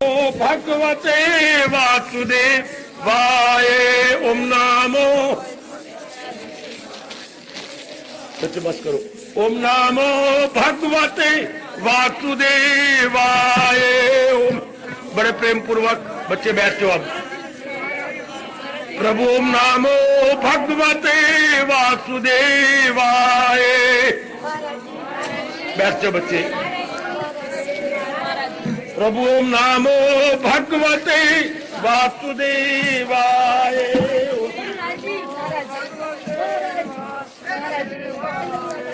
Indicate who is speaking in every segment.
Speaker 1: भगवते वासुदेवाय ओम नामो सच बस करो। ओम नामो भगवते वासुदेवाय ओम। बड़े प्रेम पूर्वक बच्चे बैठ जाओ। अब प्रभु ओम नामो भगवते वासुदेवाय। बैठ जाओ बच्चे। प्रभु ओम नामो भगवते वासुदेवाय।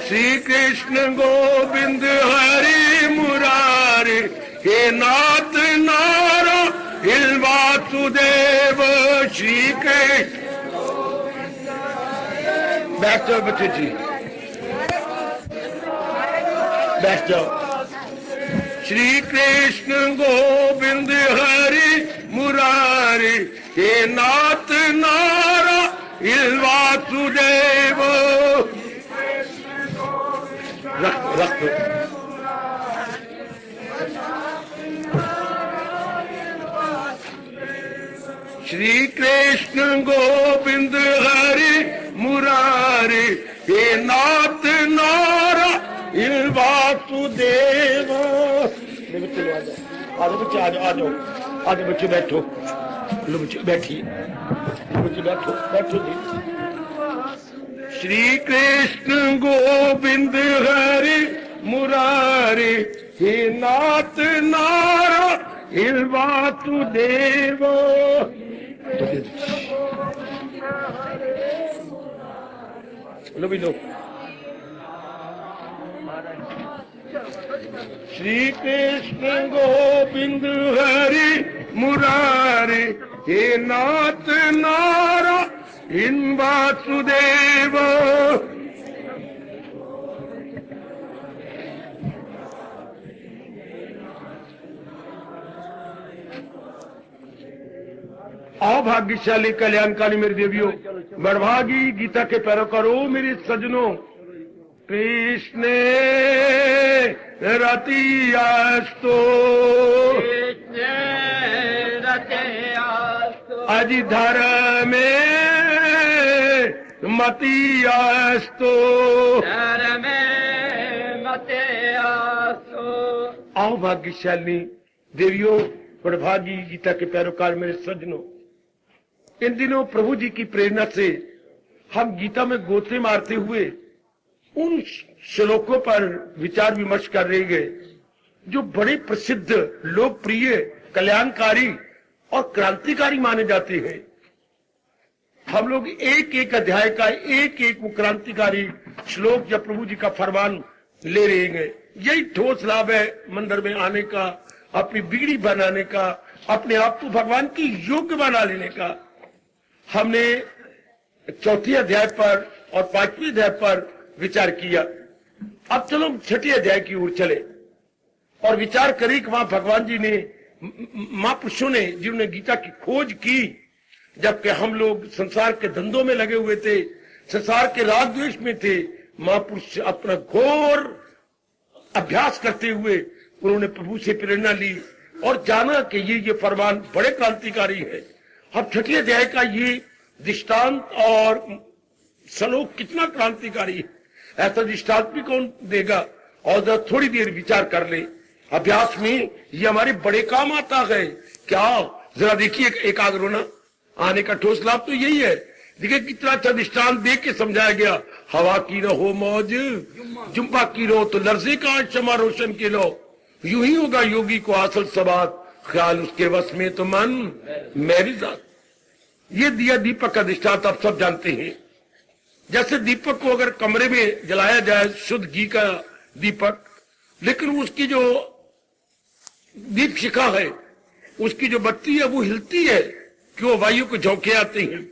Speaker 1: श्री कृष्ण गोविंद हरि मुरारी हे नाथ नारायण वासुदेव श्री कृष्ण। बैठ जाओ बच्चे जी, बैठ जाओ। श्री कृष्ण गोविंद हरि मुरारी हे नाथ नारायण वासुदेव। रख श्री कृष्ण गोविंद हरि मुरारी हे नाथ नारायण वासुदेव। बच्चे आ जाओ, बच्चे आ जाओ, आज बच्चे बैठो। लो बच्चे बैठिए, बच्चे बैठो, बैठो जी। श्री कृष्ण गोविंद हरि मुरारी हे नाथ नारायण वासुदेव। लो भी लो। श्री कृष्ण गोविंद हरि मुरारी हे नाथ नारायण वासुदेव। आओ भाग्यशाली कल्याणकारी मेरी देवियों, बड़भागी गीता के पैरोकारों, मेरे सजनों। कृष्ण रतियास्तो अधिधर में मतियास्तो। आओ भाग्यशाली देवियों, बड़भागी गीता के पैरोकार मेरे सजनों। इन दिनों प्रभु जी की प्रेरणा से हम गीता में गोते मारते हुए उन श्लोकों पर विचार विमर्श कर रहे हैं जो बड़े प्रसिद्ध, लोकप्रिय, कल्याणकारी और क्रांतिकारी माने जाते हैं। हम लोग एक एक अध्याय का एक एक क्रांतिकारी श्लोक या प्रभु जी का फरमान ले रहे हैं। यही ठोस लाभ है मंदिर में आने का, अपनी बिगड़ी बनाने का, अपने आप को भगवान की योग्य बना लेने का। हमने चौथी अध्याय पर और पांचवी अध्याय पर विचार किया। अब चलो छठी अध्याय की ओर चले और विचार करें कि वहां भगवान जी ने, महापुरुषों ने, जिन्होंने गीता की खोज की, जबकि हम लोग संसार के धंधों में लगे हुए थे, संसार के राग द्वेष में थे, महापुरुष अपना घोर अभ्यास करते हुए उन्होंने प्रभु से प्रेरणा ली और जाना कि ये फरमान बड़े क्रांतिकारी है। अब छठी अध्याय का ये दृष्टांत और श्लोक कितना क्रांतिकारी है, ऐसा दृष्टांत भी कौन देगा। और थोड़ी देर विचार कर ले, अभ्यास में ये हमारे बड़े काम आता है क्या। जरा देखिए, एकाग्र होना, आने का ठोस लाभ तो यही है। देखिए कितना अच्छा दृष्टांत देख के समझाया गया। हवा की रहो मौज, जुम्बा की रहो तो लर्जे का क्षमा रोशन के लो। यूं ही होगा योगी को हासिल सबात, ख्याल उसके वश में तो मन मेरी जात। ये दिया दीपक का दृष्टांत आप सब जानते हैं। जैसे दीपक को अगर कमरे में जलाया जाए, शुद्ध घी का दीपक, लेकिन उसकी जो दीप शिखा है, उसकी जो बत्ती है वो हिलती है कि वो वायु को झोंके आते हैं।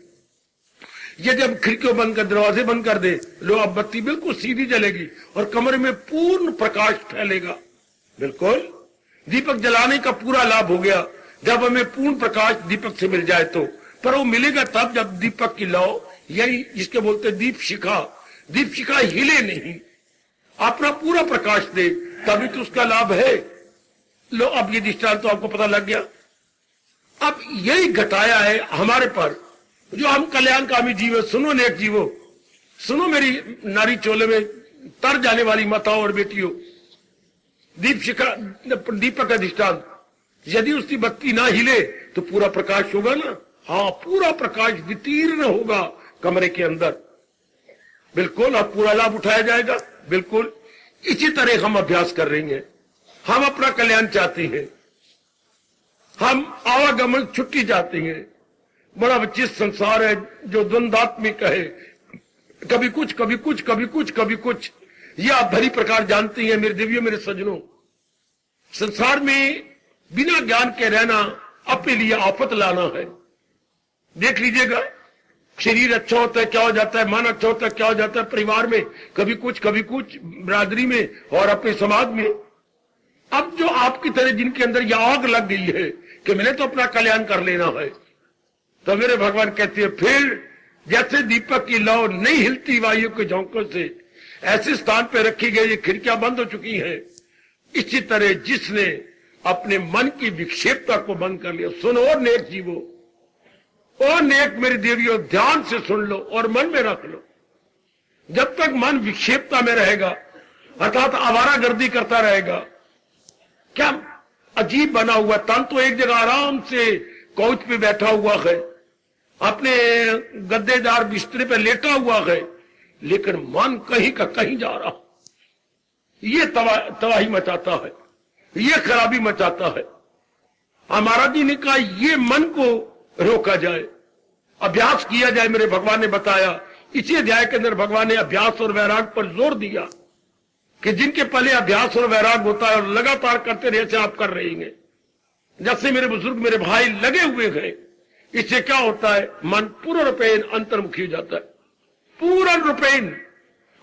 Speaker 1: ये जब खिड़कियों बंद कर, दरवाजे बंद कर दे, लो अब बत्ती बिल्कुल सीधी जलेगी और कमरे में पूर्ण प्रकाश फैलेगा। बिल्कुल दीपक जलाने का पूरा लाभ हो गया जब हमें पूर्ण प्रकाश दीपक से मिल जाए तो। पर वो मिलेगा तब जब दीपक की लौ, यही जिसके बोलते दीप शिखा हिले नहीं, अपना पूरा प्रकाश दे, तभी तो उसका लाभ है। लो, अब ये दृष्टांत तो आपको पता लग गया। अब यही घटाया है हमारे पर, जो हम कल्याणकामी जीव है। सुनो नेक जीवो, सुनो मेरी नारी चोले में तर जाने वाली माताओं और बेटियों, दीपक का दृष्टांत, यदि उसकी बत्ती ना हिले तो पूरा प्रकाश होगा ना। हाँ, पूरा प्रकाश वितीर्ण होगा कमरे के अंदर, बिल्कुल। अब पूरा लाभ उठाया जाएगा, बिल्कुल। इसी तरह हम अभ्यास कर रही हैं। हम अपना कल्याण चाहते हैं, हम आवागमन छुट्टी चाहते हैं। बड़ा विचित्र संसार है जो द्वंद्वात्मिक है, कभी कुछ कभी कुछ कभी कुछ कभी कुछ। यह आप भली प्रकार जानते हैं मेरे देवियों, मेरे सज्जनों। संसार में बिना ज्ञान के रहना अपने लिए आफत लाना है। देख लीजिएगा, शरीर अच्छा होता है क्या हो जाता है, मन अच्छा होता है क्या हो जाता है, परिवार में कभी कुछ बिरादरी में और अपने समाज में। अब जो आपकी तरह जिनके अंदर यह आग लग गई है कि मैंने तो अपना कल्याण कर लेना है, तो मेरे भगवान कहते हैं फिर जैसे दीपक की लौ नहीं हिलती वायु के झोंकों से, ऐसे स्थान पर रखी गई, ये खिड़कियां बंद हो चुकी हैं। इसी तरह जिसने अपने मन की विक्षेपता को बंद कर लिया, सुनो और नेक जीवो, और नेक मेरी देवियों, ध्यान से सुन लो और मन में रख लो। जब तक मन विक्षेपता में रहेगा, अर्थात आवारागर्दी करता रहेगा, क्या अजीब बना हुआ, तन तो एक जगह आराम से काउच पे बैठा हुआ है, अपने गद्देदार बिस्तर पे लेटा हुआ है, लेकिन मन कहीं का कहीं जा रहा। ये तबाही मचाता है, ये खराबी मचाता है। हमारा जी ने कहा ये मन को रोका जाए, अभ्यास किया जाए। मेरे भगवान ने बताया, इसी अध्याय के अंदर भगवान ने अभ्यास और वैराग पर जोर दिया कि जिनके पहले अभ्यास और वैराग होता है और लगातार करते रहे, आप कर रहे हैं, जैसे मेरे बुजुर्ग मेरे भाई लगे हुए हैं, इससे क्या होता है, मन पूर्ण रूपेण अंतर्मुखी हो जाता है, पूर्ण रूपेण।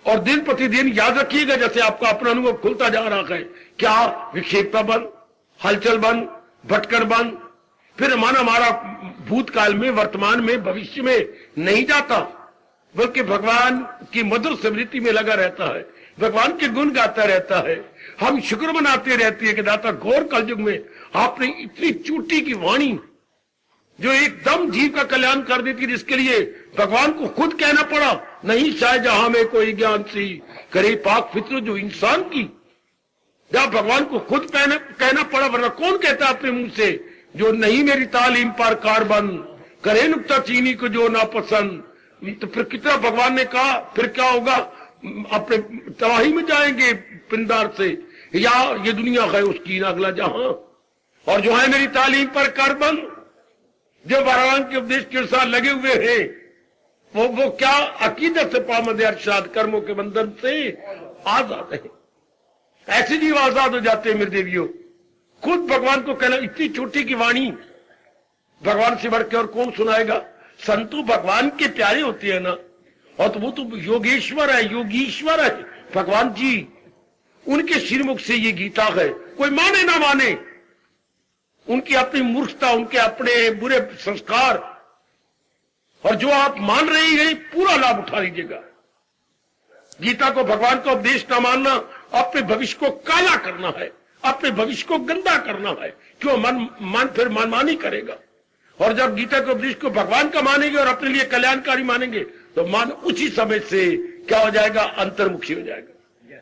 Speaker 1: और दिन प्रतिदिन याद रखिएगा, जैसे आपका अपना अनुभव खुलता जा रहा है, क्या विक्षेपता बंद, हलचल बंद, भटकन बंद। फिर मन हमारा भूतकाल में, वर्तमान में, भविष्य में नहीं जाता, बल्कि भगवान की मधुर स्मृति में लगा रहता है, भगवान के गुण गाता रहता है। हम शुक्र मनाते रहते हैं कि दाता घोर कलयुग में आपने इतनी चूटी की वाणी जो एकदम जीव का कल्याण कर देती, जिसके लिए भगवान को खुद कहना पड़ा, नहीं शायद जहां में कोई ज्ञान सी करे पाक फित्र जो इंसान की। जब भगवान को खुद कहना पड़ा, वरना कौन कहता अपने मुंह से, जो नहीं मेरी तालीम पर कारबन करे नुक्ता चीनी को जो ना पसंद। तो फिर कितना भगवान ने कहा, फिर क्या होगा, अपने तबाही में जाएंगे पिंदार से, या ये दुनिया है उसकी ना अगला जहां। और जो है मेरी तालीम पर कारबन, जो भगवान के उपदेश के अनुसार लगे हुए हैं, वो क्या अकीदत से पामद अरशाद, कर्मों के बंधन से आजाद है। ऐसे जीव आजाद हो जाते हैं मेरे देवियों। खुद भगवान को कहना, इतनी छोटी की वाणी भगवान से बढ़ के और कौन सुनाएगा। संतु भगवान के प्यारे होते हैं ना, और तो वो तो योगेश्वर है, योगीश्वर है भगवान जी। उनके श्रीमुख से ये गीता है, कोई माने ना माने, उनकी अपनी मूर्खता, उनके अपने बुरे संस्कार, और जो आप मान रही हैं पूरा लाभ उठा लीजिएगा। गीता को, भगवान का उपदेश न मानना अपने भविष्य को काला करना है, अपने भविष्य को गंदा करना है। क्यों, मन फिर मनमानी करेगा। और जब गीता के उपदेश को भगवान का मानेंगे और अपने लिए कल्याणकारी मानेंगे, तो मन उसी समय से क्या हो जाएगा, अंतर्मुखी हो जाएगा।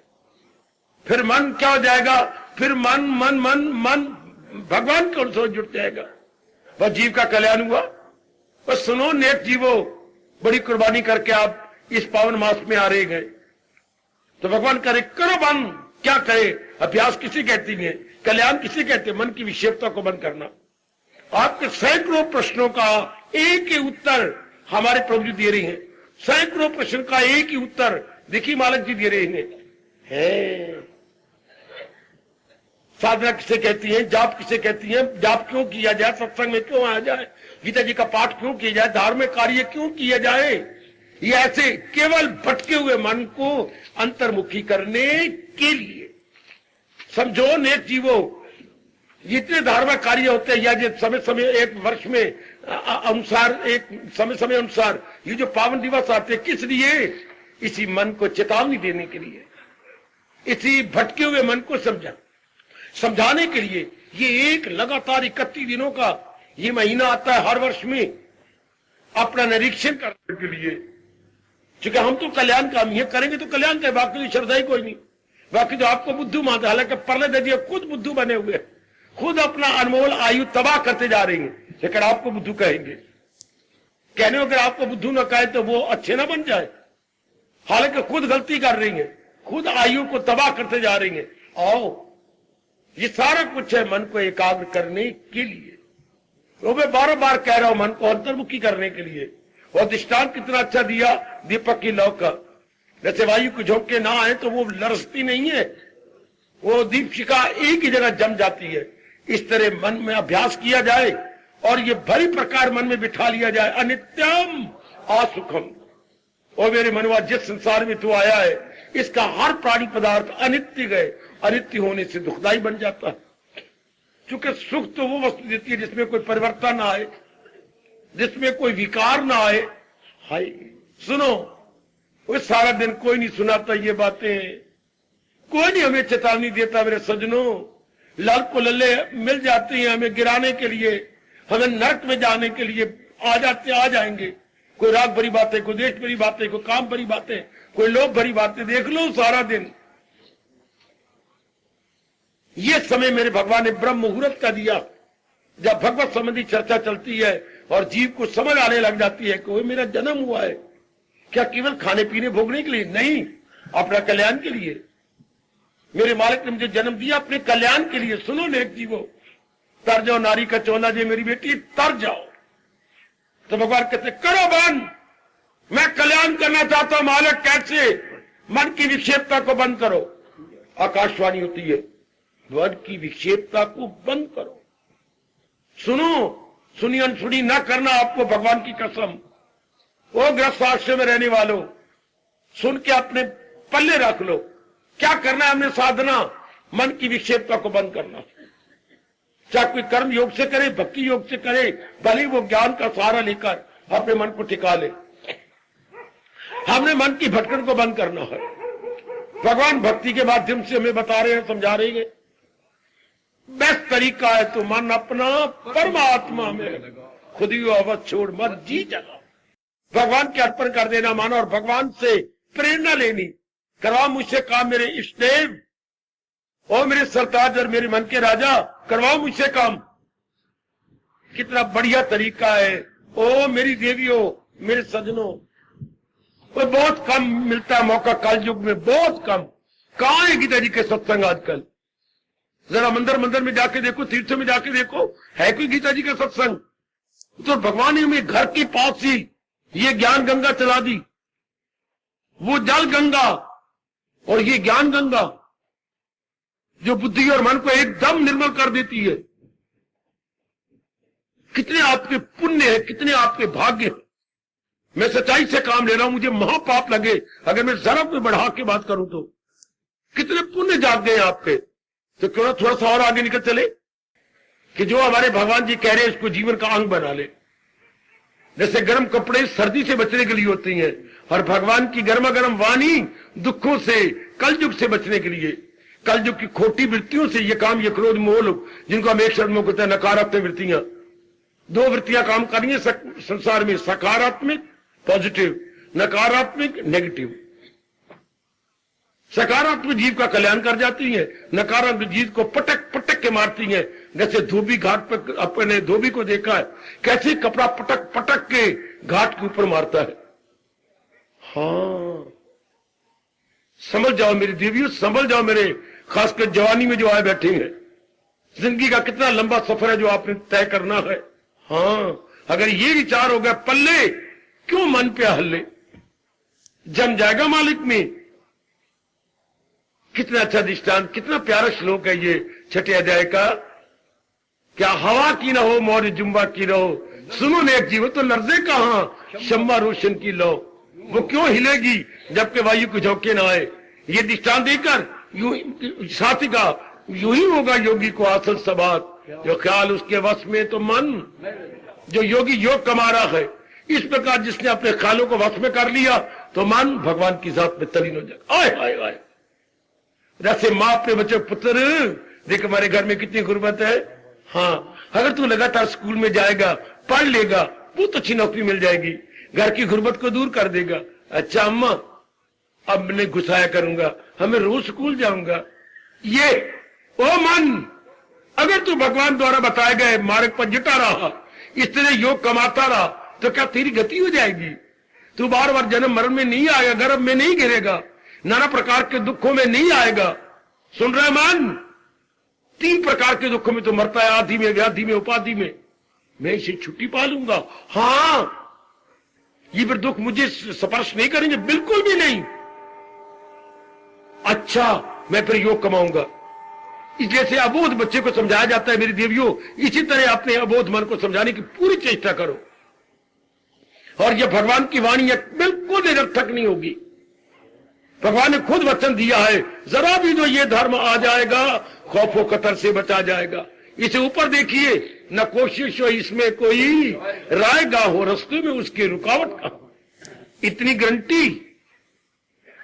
Speaker 1: फिर मन क्या हो जाएगा, फिर मन भगवान के अनुसार जुट जाएगा। बस जीव का कल्याण हुआ। बस सुनो नेक जीवो, बड़ी कुर्बानी करके आप इस पावन मास में आ रहे गए, तो भगवान करे करो बंद। क्या करे, अभ्यास किसे कहती है, कल्याण किसे कहते हैं, मन की विक्षेपता को बंद करना। आपके सैकड़ों प्रश्नों का एक ही उत्तर हमारे प्रभु जी दे रहे हैं, सैकड़ों प्रश्न का एक ही उत्तर देखिए मालक जी दे रहे हैं। साधना किसे कहती है, जाप किसे कहती है, जाप क्यों किया जाए, सत्संग में क्यों आया जाए, गीता जी का पाठ क्यों किया जाए, धार्मिक कार्य क्यों किया जाए। ये ऐसे केवल भटके हुए मन को अंतर्मुखी करने के लिए। समझो नेक जीवो, जितने धार्मिक कार्य होते हैं, या जो समय समय एक वर्ष में अनुसार, एक समय समय अनुसार ये जो पावन दिवस आते हैं, किस लिए, इसी मन को चेतावनी देने के लिए, इसी भटके हुए मन को समझाने के लिए ये एक लगातार 31 दिनों का ये महीना आता है हर वर्ष में अपना निरीक्षण करने के लिए, क्योंकि हम तो कल्याण काम ये करेंगे तो कल्याण का, बाकी तो श्रद्धा ही कोई नहीं। बाकी तो आपको बुद्धू मानते, हालांकि परले दे खुद बुद्धू बने हुए, खुद अपना अनमोल आयु तबाह करते जा रही है, लेकिन आपको बुद्धू कहेंगे। कहने अगर आपको बुद्धू न कहे तो वो अच्छे ना बन जाए, हालांकि खुद गलती कर रही है, खुद आयु को तबाह करते जा रही है। आओ, ये सारा कुछ है मन को एकाग्र करने के लिए। तो मैं बार बार कह रहा हूं मन को अंतर्मुखी करने के लिए। और दृष्टांत कितना अच्छा दिया दीपक की लौ का, जैसे वायु को झोंके ना आए तो वो लरसती नहीं है, वो दीपशिखा एक ही जगह जम जाती है। इस तरह मन में अभ्यास किया जाए और ये भली प्रकार मन में बिठा लिया जाए, अनित्यम असुखम। और मेरे मनवा, जिस संसार में तू आया है इसका हर प्राणी पदार्थ अनित्य गए, अनित्य होने से दुखदाई बन जाता है। क्योंकि सुख तो वो वस्तु देती है जिसमें कोई परिवर्तन ना आए, जिसमें कोई विकार ना आए। हाय सुनो, वो सारा दिन कोई नहीं सुनाता ये बातें, कोई नहीं हमें चेतावनी देता। मेरे सज्जनों, लाल को लल्ले मिल जाते हैं हमें गिराने के लिए, हमें नरक में जाने के लिए आ जाएंगे। कोई राग भरी बातें, कोई देश भरी बातें, कोई काम भरी बातें, कोई लोभ भरी बातें, देख लो सारा दिन। ये समय मेरे भगवान ने ब्रह्म मुहूर्त का दिया, जब भगवत संबंधी चर्चा चलती है और जीव को समझ आने लग जाती है कि वो मेरा जन्म हुआ है क्या केवल खाने पीने भोगने के लिए, नहीं, अपना कल्याण के लिए। मेरे मालिक ने मुझे जन्म दिया अपने कल्याण के लिए। सुनो नेक जीवो, तर जाओ नारी का चोला जे मेरी बेटी, तर जाओ। तो भगवान कहते करो बंद, मैं कल्याण करना चाहता हूं मालिक, कैसे? मन की विक्षेपता को बंद करो। आकाशवाणी होती है, मन की विक्षेपता को बंद करो। सुनो, सुनी अनसुनी ना करना, आपको भगवान की कसम। वो ग्रस्त आश्रम में रहने वालों, सुन के अपने पल्ले रख लो। क्या करना है हमने? साधना, मन की विक्षेपता को बंद करना। चाहे कोई कर्म योग से करे, भक्ति योग से करे, भले वो ज्ञान का सहारा लेकर अपने मन को टिका ले। हमने मन की भटकन को बंद करना है। भगवान भक्ति के माध्यम से हमें बता रहे हैं, समझा रहे हैं। बेस्ट तरीका है तो मन अपना परमात्मा में खुद ही अवध छोड़ मत जी चला, भगवान के अर्पण कर देना मानो, और भगवान से प्रेरणा लेनी। करवा मुझसे काम मेरे इष्ट देव, ओ मेरे सरताज और मेरे मन के राजा, करवाओ मुझसे काम। कितना बढ़िया तरीका है। ओ मेरी देवियों, मेरे सजनों, वो बहुत कम मिलता है मौका कल युग में, बहुत कम। कहां है गीता जी के सत्संग आजकल? जरा मंदिर में जाके देखो, तीर्थों में जाके देखो, है कोई गीता जी का सत्संग? तो भगवान ने हमें घर के पास ही ये ज्ञान गंगा चला दी, वो जल गंगा और ये ज्ञान गंगा जो बुद्धि और मन को एकदम निर्मल कर देती है। कितने आपके पुण्य है, कितने आपके भाग्य है। मैं सच्चाई से काम ले रहा हूं, मुझे महापाप लगे अगर मैं जरा भी बढ़ा के बात करूं तो। कितने पुण्य जाग गए आपके, तो क्यों ना थोड़ा सा और आगे निकल चले कि जो हमारे भगवान जी कह रहे हैं उसको जीवन का अंग बना ले। जैसे गर्म कपड़े सर्दी से बचने के लिए होते हैं, और भगवान की गर्मा गर्म वाणी दुखों से, कलयुग से बचने के लिए। कलयुग की खोटी वृत्तियों से, ये काम, ये क्रोध, मोह, जिनको हम एक शब्द में कहते हैं नकारात्मक वृत्तियां। दो वृत्तियां काम करनी है संसार में, सकारात्मक पॉजिटिव, नकारात्मक नेगेटिव। सकारात्मक जीव का कल्याण कर जाती है, नकारात्मक जीव को पटक पटक के मारती है। जैसे धोबी घाट पर, अपने धोबी को देखा है कैसे कपड़ा पटक पटक के घाट के ऊपर मारता है। हाँ, समझ जाओ मेरी देवियों, समझ जाओ मेरे, खासकर जवानी में जो आए बैठे हैं। जिंदगी का कितना लंबा सफर है जो आपने तय करना है। हाँ, अगर ये विचार हो गया पल्ले, क्यों मन पे हल्ले, जम जाएगा मालिक में। कितना अच्छा दृष्टांत, कितना प्यारा श्लोक है ये छठे अध्याय का। क्या हवा की ना हो मौज जुम्बा की ना हो, सुनो नेक जीवो तो लर्जे कहां शम्मा रोशन की लो। वो क्यों हिलेगी जबकि वायु को झोंके ना आए। ये दृष्टांत देकर यूं साथी का यूं ही होगा योगी को आसल सबात, जो ख्याल उसके वश में तो मन, जो योगी योग कमा रहा है। इस प्रकार जिसने अपने ख्यालों को वश में कर लिया तो मन भगवान की जात में तलीन हो जाएगा। आए आए आए, जैसे मां अपने बच्चे पुत्र देख हमारे घर में कितनी गुर्बत है। हाँ, अगर तू लगातार स्कूल में जाएगा, पढ़ लेगा, बहुत अच्छी नौकरी मिल जाएगी, घर की गुर्बत को दूर कर देगा। अच्छा अम्मा, अब मैं घुसाया करूंगा, हमें रोज स्कूल जाऊंगा। ये ओ मन, अगर तू भगवान द्वारा बताए गए मार्ग पर जुटा रहा, इस तरह योग कमाता रहा, तो क्या तेरी गति हो जाएगी? तू बार बार जन्म मरण में नहीं आएगा, गर्भ में नहीं गिरेगा, नाना प्रकार के दुखों में नहीं आएगा। सुन रहे मन, 3 प्रकार के दुखों में तो मरता है, आदि में, व्याधि में, उपाधि में। मैं इसे छुट्टी पा लूंगा। हाँ, ये फिर दुख मुझे स्पर्श नहीं करेंगे, बिल्कुल भी नहीं। अच्छा, मैं फिर योग कमाऊंगा। जैसे अबोध बच्चे को समझाया जाता है मेरी देवियों, इसी तरह अपने अबोध मन को समझाने की पूरी चेष्टा करो। और यह भगवान की वाणी बिल्कुल निरर्थक नहीं होगी। भगवान ने खुद वचन दिया है, जरा भी जो ये धर्म आ जाएगा, खौफो कतर से बचा जाएगा। इसे ऊपर देखिए, न कोशिश हो इसमें कोई राय गा हो, रस्ते में उसकी रुकावट का। इतनी गारंटी,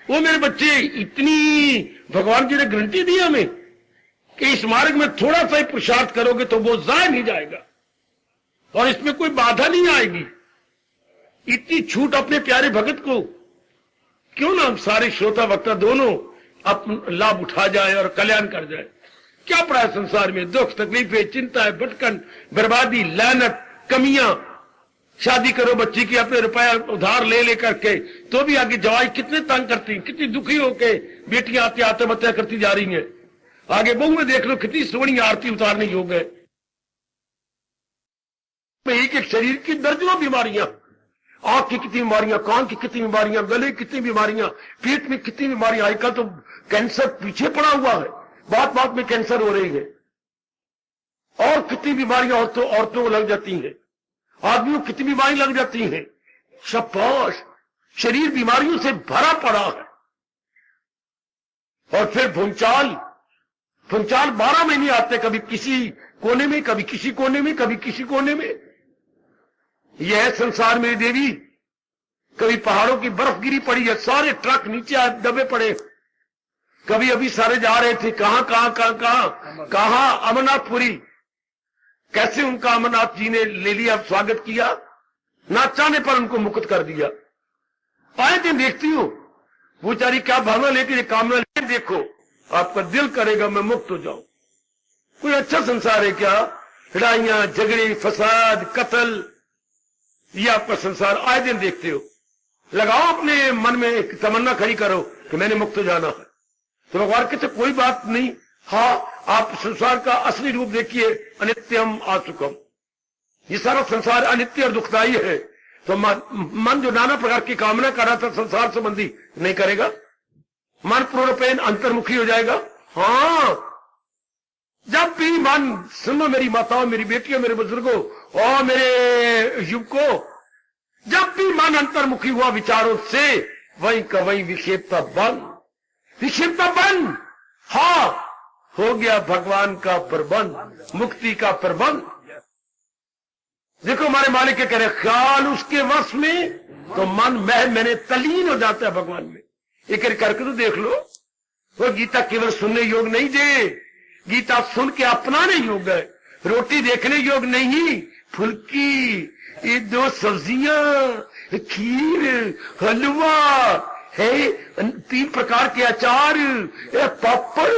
Speaker 1: वो मेरे बच्चे, इतनी भगवान जी ने गारंटी दी हमें कि इस मार्ग में थोड़ा सा ही पुरुषार्थ करोगे तो वो जाया नहीं जाएगा और इसमें कोई बाधा नहीं आएगी। इतनी छूट अपने प्यारे भगत को क्यों ना हम सारे श्रोता वक्ता दोनों अपना लाभ उठा जाए और कल्याण कर जाए। क्या पड़ा है संसार में? दुख, तकलीफें, चिंताएं, भटकन, बर्बादी, लानत, कमियां। शादी करो बच्ची की, अपने रुपया उधार ले लेकर के, तो भी आगे जवाई कितने तंग करती, कितनी दुखी होके बेटियां आते आत्महत्या करती जा रही हैं। आगे बहू में देख लो कितनी सोहनी आरती उतारने योग है। एक एक शरीर की दर्जनों बीमारियां, आंख की कितनी बीमारियां, कान की कितनी बीमारियां, गले की कितनी बीमारियां, पेट में कितनी बीमारियां। आजकल तो कैंसर पीछे पड़ा हुआ है, बात बात में कैंसर हो रही है। और कितनी बीमारियां औरतों को लग जाती हैं, आदमियों को कितनी बीमारी लग जाती हैं। शाबाश, शरीर बीमारियों से भरा पड़ा है। और फिर भूचाल 12 महीने आते, कभी किसी कोने में, कभी किसी कोने में, कभी किसी कोने में। यह है संसार मेरी देवी। कभी पहाड़ों की बर्फ गिरी पड़ी है, सारे ट्रक नीचे दबे पड़े। कभी अभी सारे जा रहे थे, कहां अमरनाथपुरी। कैसे उनका अमरनाथ जी ने ले लिया, स्वागत किया, ना चाहने पर उनको मुक्त कर दिया। आए दिन देखती हूं वो बेचारी क्या भावना लेके, कामना लेके, देखो आपका दिल करेगा मैं मुक्त हो जाऊं। कोई अच्छा संसार है क्या? लड़ाइयां, झगड़े, फसाद, कत्ल, ये आपका संसार आए दिन देखते हो। लगाओ अपने मन में एक तमन्ना खड़ी करो कि मैंने मुक्त हो जाना है, तो भगवान कहते कोई बात नहीं। हाँ, आप संसार का असली रूप देखिए, अनित्यम आसुकम। ये सारा संसार अनित्य और दुखदायी है। तो मन जो नाना प्रकार की कामना कर रहा था संसार संबंधी, नहीं करेगा। मन पूर्णपेन अंतर्मुखी हो जाएगा। हाँ, जब भी मन, सुनो मेरी माताओं, मेरी बेटियों, मेरे बुजुर्गों और मेरे युवकों, जब भी मन अंतर्मुखी हुआ विचारों से, वहीं का वहीं विक्षेपता बंद, विक्षेपता बंद। हाँ, हो गया भगवान का प्रबंध, मुक्ति का प्रबंध। देखो हमारे मालिक क्या कह रहे, ख्याल उसके वश में तो मन मैंने तलीन हो जाता है भगवान में। एक करके तो देख लो। वो गीता केवल सुनने योग नहीं जे, गीता सुन के अपनाने योग है। रोटी देखने योग नहीं, फुल्की, ये 2 सब्जियां, खीर, हलवा है, 3 प्रकार के अचार, पापड़,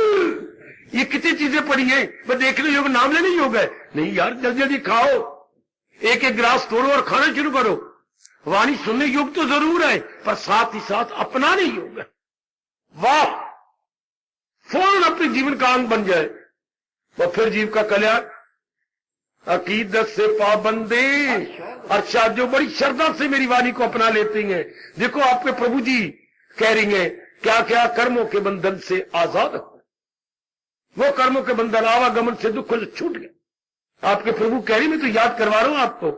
Speaker 1: ये कितनी चीजें पड़ी है। वो देखने योग, नाम लेने योग है नहीं यार। जल्दी जल्दी खाओ, एक एक गिलास तोड़ो और खाना शुरू करो। वाणी सुनने योग तो जरूर है, पर साथ ही साथ अपनाने योग है। वाह, फौरन अपने जीवन का अंग बन जाए, तो फिर जीव का कल्याण। अकीदत से पाबंदी, अच्छा जो बड़ी श्रद्धा से मेरी वाणी को अपना लेती हैं। देखो आपके प्रभु जी कह रही हैं, क्या क्या कर्मों के बंधन से आजाद हो। वो कर्मों के बंधन, आवागमन से दुखों से छूट गए। आपके प्रभु कह रही, मैं तो याद करवा रहा हूं आपको,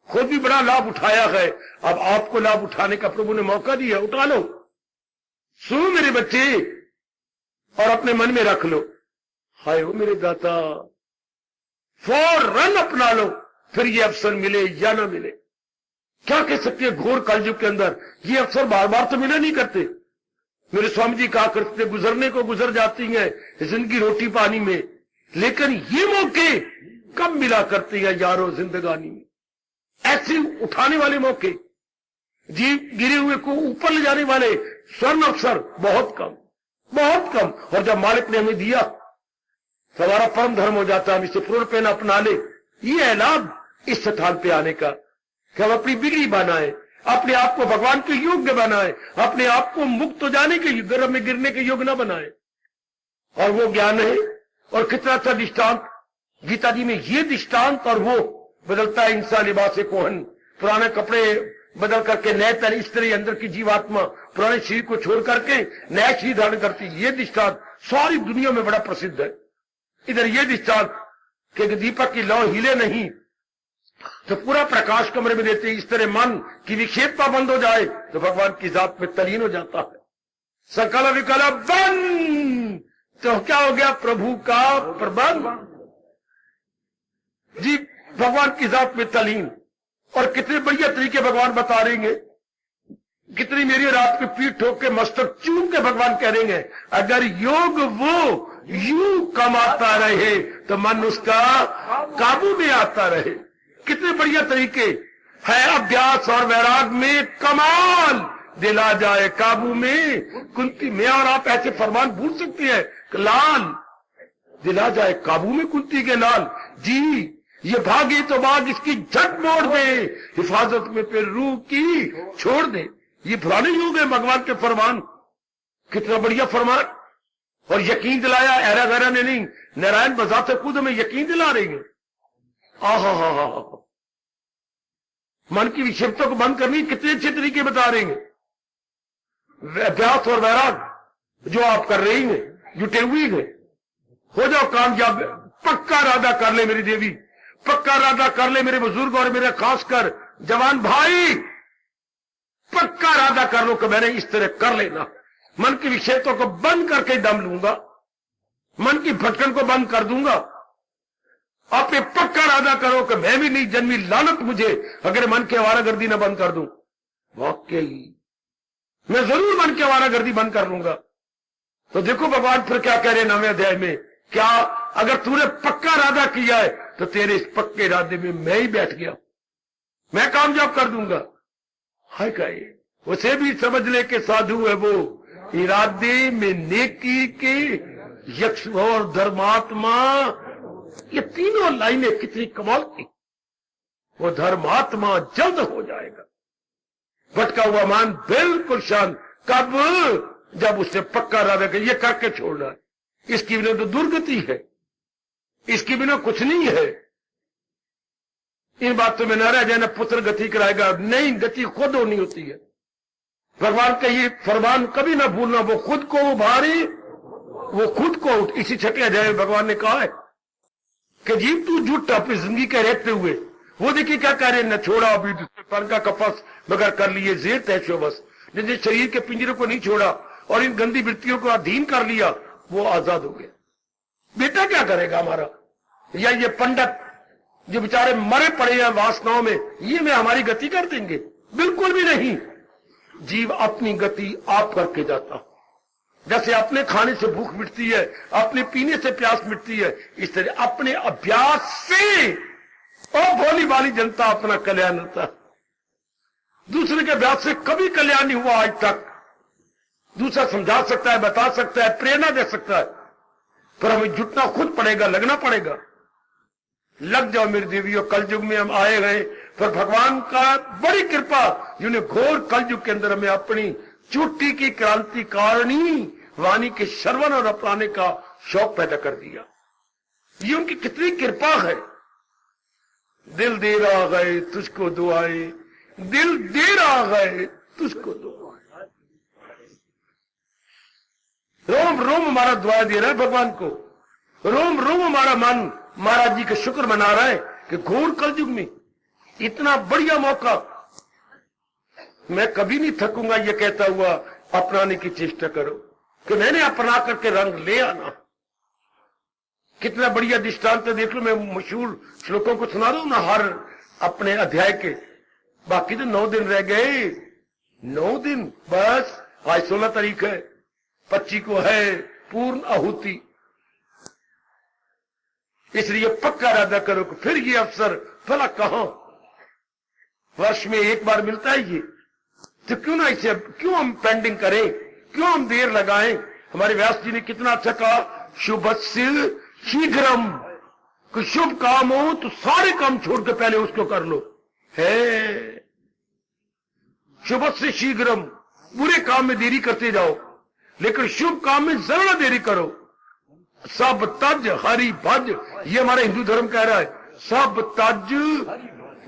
Speaker 1: खुद भी बड़ा लाभ उठाया है, अब आपको लाभ उठाने का प्रभु ने मौका दिया, उठा लो। सुनो मेरे बच्चे, और अपने मन में रख लो, हाय हो मेरे दाता, फौरन अपना लो, फिर ये अवसर मिले या ना मिले। क्या कह सकते हैं, घोर कलयुग के अंदर ये अवसर बार बार तो मिला नहीं करते। मेरे स्वामी जी कहा करते, गुजरने को गुजर जाती हैं जिंदगी रोटी पानी में, लेकिन ये मौके कब मिला करते हैं यारों जिंदगानी में, ऐसे उठाने वाले मौके, जी गिरे हुए को ऊपर ले जाने वाले स्वर्ण अवसर बहुत कम, बहुत कम। और जब मालिक ने हमें दिया तो हमारा परम धर्म हो जाता है, हम इसे पूर्ण पेन अपना ले। ये है लाभ इस स्थान पे आने का कि हम अपनी बिगड़ी बनाए, अपने आप को भगवान के योग्य बनाए, अपने आप को मुक्त हो जाने के गर्भ में गिरने के योग्य न बनाए। और वो ज्ञान है। और कितना अच्छा दृष्टांत गीता जी में, ये दृष्टांत और वो बदलता है इंसान लिबास कोहन, पुराने कपड़े बदल करके नए तन इस तरह अंदर की जीवात्मा पुराने शरीर को छोड़ करके नया शरीर धारण करती है। ये दृष्टांत सारी दुनिया में बड़ा प्रसिद्ध है। इधर ये दृष्टांत कि दीपक की लौ हिले नहीं तो पूरा प्रकाश कमरे में देते, इस तरह मन की विक्षेपता बंद हो जाए तो भगवान की जात में तलीन हो जाता है। सकल विकल बंद तो क्या हो गया, प्रभु का प्रबंध जी, भगवान की जात में तलीन। और कितने बढ़िया तरीके भगवान बता रहेंगे, कितनी मेरी रात की पीठ ठोक के मस्तक चूम के भगवान कह रहेंगे, अगर योग वो यूं कमाता रहे तो मन उसका काबू में आता रहे। कितने बढ़िया तरीके है, अभ्यास और वैराग में कमाल, दिला जाए काबू में कुंती। मैं और आप ऐसे फरमान भूल सकते हैं, लाल दिला जाए काबू में कुंती के लाल जी, ये भागे तो भाग इसकी झट मोड़ दे, हिफाजत में फिर रूह की छोड़ दे। ये पुराने युग है भगवान के फरमान, कितना बढ़िया फरमान। और यकीन दिलाया, ऐरा गैरा ने नहीं, नारायण बजाते खुद हमें यकीन दिला रही है। आहा, मन की विक्षेपता को बंद करनी कितने अच्छे तरीके बता रहे हैं। अभ्यास और वैराग जो आप कर रही हैं, जुटे हुई है, हो जाओ कामयाब। पक्का इरादा कर ले मेरी देवी, पक्का इरादा कर ले मेरे बुजुर्ग और मेरे खासकर जवान भाई, पक्का इरादा कर लो कि मैंने इस तरह कर लेना। मन की विक्षेपता को बंद करके दम लूंगा, मन की भटकन को बंद कर दूंगा। आप ये पक्का इरादा करो कि मैं भी नहीं जन्मी लानत मुझे अगर मन की आवारागर्दी न बंद कर दूं। वाकई मैं जरूर मन की आवारागर्दी बंद कर लूंगा। तो देखो भगवान फिर क्या कह रहे 9वें अध्याय में, क्या अगर तूने पक्का इरादा किया है तो तेरे इस पक्के इरादे में मैं ही बैठ गया, मैं कामयाब कर दूंगा। हाय कहे उसे भी समझ ले के साधु है वो, इरादे में नेकी के यक्ष और धर्मात्मा। ये तीनों लाइनें कितनी कमाल की। वो धर्मात्मा जल्द हो जाएगा, भटका हुआ मान बिल्कुल शांत। कब? जब उसने पक्का इरादा किया ये करके छोड़ना है, इसकी बिना तो दुर्गति है, इसके बिना कुछ नहीं है। इन बातों में न रह जाए, न पुत्र गति कराएगा, नहीं, गति खुद होनी होती है। भगवान का ये फरमान कभी ना भूलना, वो खुद को उभारी वो खुद को उठ। इसी 6वें अध्याय में भगवान ने कहा है कि जीव तू जुट अपनी जिंदगी के रहते हुए, वो देखिए क्या कह रहे हैं, न छोड़ा अभी तन का कपस मगर कर लिए जेर तैशो बस। जिसने शरीर के पिंजरे को नहीं छोड़ा और इन गंदी वृत्तियों को अधीन कर लिया, वो आजाद हो गया। बेटा क्या करेगा हमारा, या ये पंडित जो बेचारे मरे पड़े हैं वासनाओं में, ये में हमारी गति कर देंगे? बिल्कुल भी नहीं। जीव अपनी गति आप करके जाता, जैसे अपने खाने से भूख मिटती है, अपने पीने से प्यास मिटती है, इस तरह अपने अभ्यास से और भोली भाली जनता अपना कल्याण होता है। दूसरे के अभ्यास से कभी कल्याण नहीं हुआ आज तक। दूसरा समझा सकता है, बता सकता है, प्रेरणा दे सकता है, पर हमें जुटना खुद पड़ेगा, लगना पड़ेगा। लग जाओ मेरी देवियों, कलयुग में हम आए गए, पर भगवान का बड़ी कृपा जिन्हें घोर कलयुग के अंदर हमें अपनी चुट्टी की क्रांतिकारिणी वाणी के श्रवण और अपनाने का शौक पैदा कर दिया। ये उनकी कितनी कृपा है। दिल दे रहा गए तुझको दुआए, दिल दे रहा गए तुझको दुआए। रोम रोम हमारा दुआ दे रहा है भगवान को, रोम रोम हमारा मन महाराज जी का शुक्र मना रहा है कि घोर कलयुग में इतना बढ़िया मौका। मैं कभी नहीं थकूंगा ये कहता हुआ अपनाने की चेष्टा करो कि मैंने अपना करके रंग ले आना। कितना बढ़िया दृष्टांत देख लो। मैं मशहूर श्लोकों को सुना दूं ना हर अपने अध्याय के। बाकी तो 9 दिन रह गए, 9 दिन बस। आज 16 तारीख है, 25 को है पूर्ण आहुति। इसलिए पक्का इरादा करो कि फिर ये अवसर भला कहां, वर्ष में एक बार मिलता है ये, तो क्यों ना इसे, क्यों हम पेंडिंग करें, क्यों हम देर लगाएं। हमारे व्यास जी ने कितना अच्छा कहा, शुभस्य शीघ्रम, कोई शुभ काम हो तो सारे काम छोड़ के पहले उसको कर लो। है शुभस्य शीघ्रम, बुरे काम में देरी करते जाओ, लेकिन शुभ काम में जरा देरी करो। सब तज हरि भज, ये हमारा हिंदू धर्म कह रहा है, सब तज,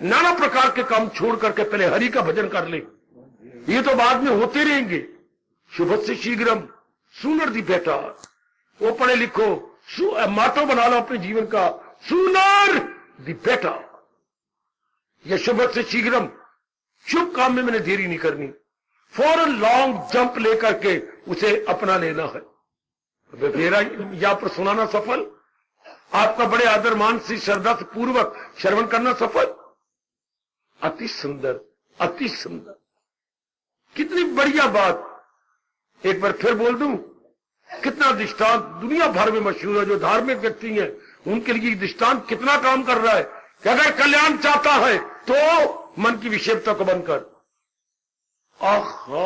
Speaker 1: नाना प्रकार के काम छोड़ करके पहले हरि का भजन कर ले, ये तो बाद में होते रहेंगे। शुभस्य शीघ्रम, सूनर दी बेटा, वो पढ़े लिखो, माटो बना लो अपने जीवन का, सूनर दी बेटा। यह शुभस्य शीघ्रम, शुभ काम में मैंने देरी नहीं करनी, फौरन लॉन्ग जंप लेकर के उसे अपना लेना है। मेरा यहाँ पर सुनाना सफल, आपका बड़े आदर मान से श्रद्धा से पूर्वक श्रवण करना सफल। अति सुंदर, अति सुंदर, कितनी बढ़िया बात। एक बार फिर बोल दूं, कितना दृष्टांत दुनिया भर में मशहूर है। जो धार्मिक व्यक्ति हैं उनके लिए दृष्टांत कितना काम कर रहा है कि अगर कल्याण चाहता है तो मन की विक्षेपता को बंद कर। आहा,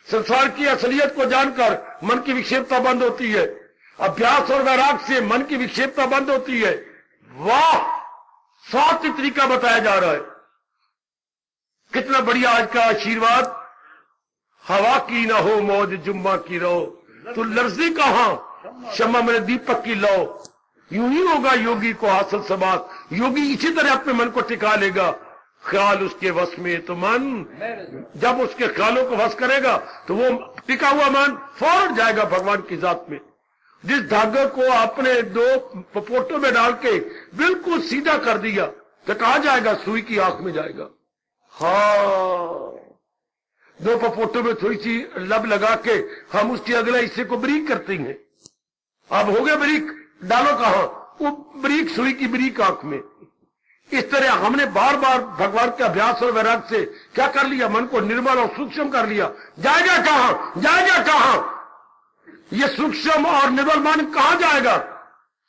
Speaker 1: संसार की असलियत को जानकर मन की विक्षेपता बंद होती है, अभ्यास और वैराग से मन की विक्षेपता बंद होती है। वाह, 7 तरीका बताया जा रहा है। कितना बढ़िया आज का आशीर्वाद। हवा की ना हो मौज जुम्मा की रहो, तो लर्जी कहां क्षमा मेरे दीपक की लो। यूं ही होगा योगी को हासिल समाज, योगी इसी तरह अपने मन को टिका लेगा। ख्याल उसके वश में तो मन, जब उसके ख्यालों को वश करेगा तो वो टिका हुआ मन फौरन जाएगा भगवान की जात में। जिस धागे को आपने 2 पपोटों में डाल के बिल्कुल सीधा कर दिया तो कहां जाएगा, सुई की आंख में जाएगा। हाँ, 2 पपोटों में थोड़ी सी लब लगा के हम उसके अगले हिस्से को बरीक करते हैं। अब हो गया बरीक, डालो कहां, वो बरीक सुई की बरीक आंख में। इस तरह हमने बार बार भगवान के अभ्यास और वैराग से क्या कर लिया, मन को निर्मल और सूक्ष्म कर लिया। जाएगा कहां, जाएगा कहां, ये सूक्ष्म और निर्मल मन कहां जाएगा,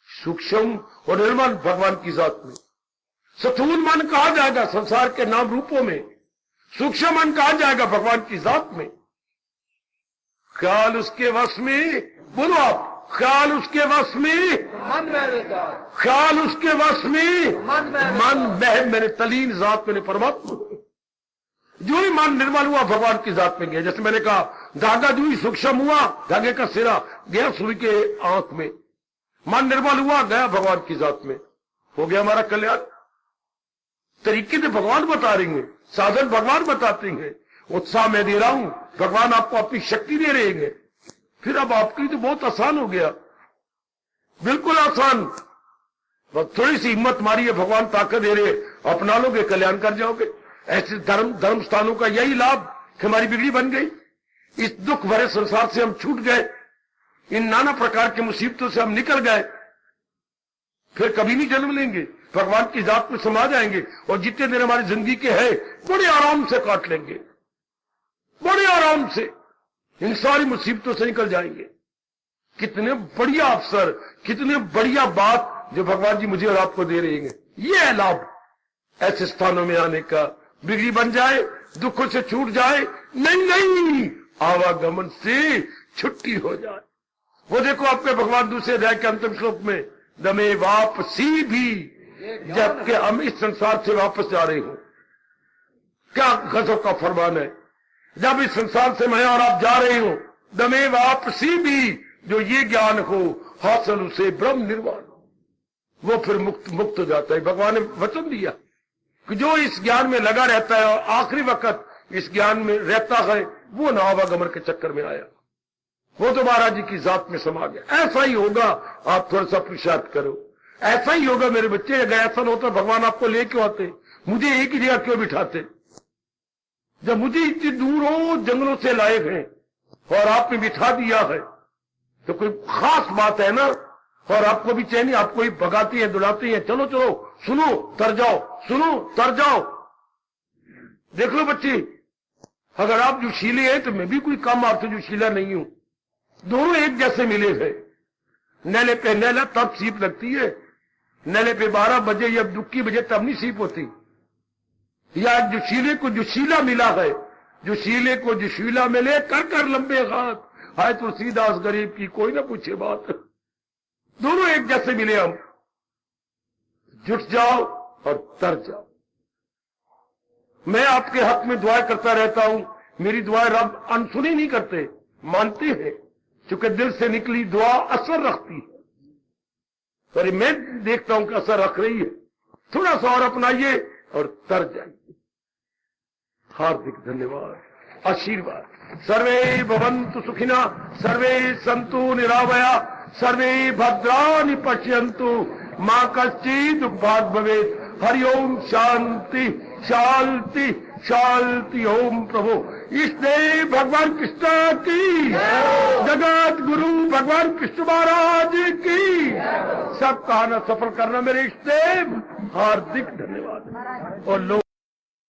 Speaker 1: सूक्ष्म और निर्मल भगवान की जात में। स्थूल मन कहां जाएगा, संसार के नाम रूपों में। सूक्ष्म मन कहां जाएगा, भगवान की जात में। ख्याल उसके वश में, बोलो आप, ख्याल उसके वश में, ख्याल उसके वश में, मन में मैंने तलीन जात मैंने परमात्मा। जो ही मन निर्मल हुआ भगवान की जात में गया। जैसे मैंने कहा, धागा जो ही सूक्ष्म हुआ, धागे का सिरा गया सुई के आंख में, मन निर्मल हुआ गया भगवान की जात में, हो गया हमारा कल्याण। तरीके से भगवान बता रही हैं, साधन भगवान बताते हैं, उत्साह मैं दे रहा हूं, भगवान आपको अपनी शक्ति दे रहे हैं। फिर अब आपके लिए तो बहुत आसान हो गया, बिल्कुल आसान। बस थोड़ी सी हिम्मत मारिए, भगवान ताकत दे रहे, अपना लोगे कल्याण कर जाओगे। ऐसे धर्म स्थानों का यही लाभ कि हमारी बिगड़ी बन गई। इस दुख भरे संसार से हम छूट गए, इन नाना प्रकार की मुसीबतों से हम निकल गए, फिर कभी नहीं जन्म लेंगे, भगवान की जात में समा जाएंगे और जितने दिन हमारी जिंदगी के है बड़े आराम से काट लेंगे, बड़े आराम से इन सारी मुसीबतों से निकल जाएंगे। कितने बढ़िया अवसर, कितने बढ़िया बात जो भगवान जी मुझे और आपको दे रहे हैं। ये है लाभ ऐसे स्थानों में आने का। बिगड़ी बन जाए, दुखों से छूट जाए, नहीं, आवागमन से छुट्टी हो जाए। वो देखो आपके भगवान दूसरे अध्याय के अंतिम श्लोक में, दमे वापसी भी, जबकि हम इस संसार से वापस जा रहे हो। क्या गजब का फरमान है, जब इस संसार से मैं और आप जा रहे हो, दमे वापसी भी, जो ये ज्ञान हो हासिल उसे ब्रह्म निर्वाण, वो फिर मुक्त हो जाता है। भगवान ने वचन दिया कि जो इस ज्ञान में लगा रहता है और आखिरी वक्त इस ज्ञान में रहता है, वो नवागमन के चक्कर में आया, वो तो महाराज जी की जात में समा गया। ऐसा ही होगा, आप थोड़ा सा पुरुषार्थ करो, ऐसा ही होगा मेरे बच्चे। अगर ऐसा होता भगवान आपको ले क्यों आते, मुझे एक ही जगह क्यों बिठाते। जब मुझे इतनी दूरों जंगलों से लाए हैं और आपने बिठा दिया है तो कोई खास बात है ना। और आपको भी चाहिए, आपको ही भगाती है, दुलाती है, चलो चलो सुनो तर जाओ, सुनो तर जाओ। देख लो बच्चे, अगर आप जोशीले हैं तो मैं भी कोई कम आपसे जोशीला नहीं हूं, दोनों एक जैसे मिले हैं। नेले पे नेला तब सीप लगती है। नेले पे 12 बजे या दुक्की बजे तब नहीं सीप होती। या जो शीले को जो शीला मिला है, जो शीले को जो शीला मिले, कर कर लंबे हाथ, हाय तुलसीदास गरीब की कोई ना पूछे बात। दोनों एक जैसे मिले हम, जुट जाओ और तर जाओ। मैं आपके हक में दुआएं करता रहता हूं, मेरी दुआएं रब अनसुनी नहीं करते, मानते हैं, क्योंकि दिल से निकली दुआ असर रखती है। पर मैं देखता हूं कि असर रख रही है। थोड़ा सा और अपनाइए और तर जाइए। हार्दिक धन्यवाद, आशीर्वाद। सर्वे भवन्तु सुखिना, सर्वे सन्तु निरामया, सर्वे भद्राणि पश्यन्तु, मां कश्चित् दुःखात् भवेत्। हरि ओम शांति शांति शांति। ओम प्रभु इष्टदेव भगवान कृष्ण की, जगत गुरु भगवान कृष्ण महाराज की, सब कहना सफल करना मेरे इष्टदेव। हार्दिक धन्यवाद। और लोग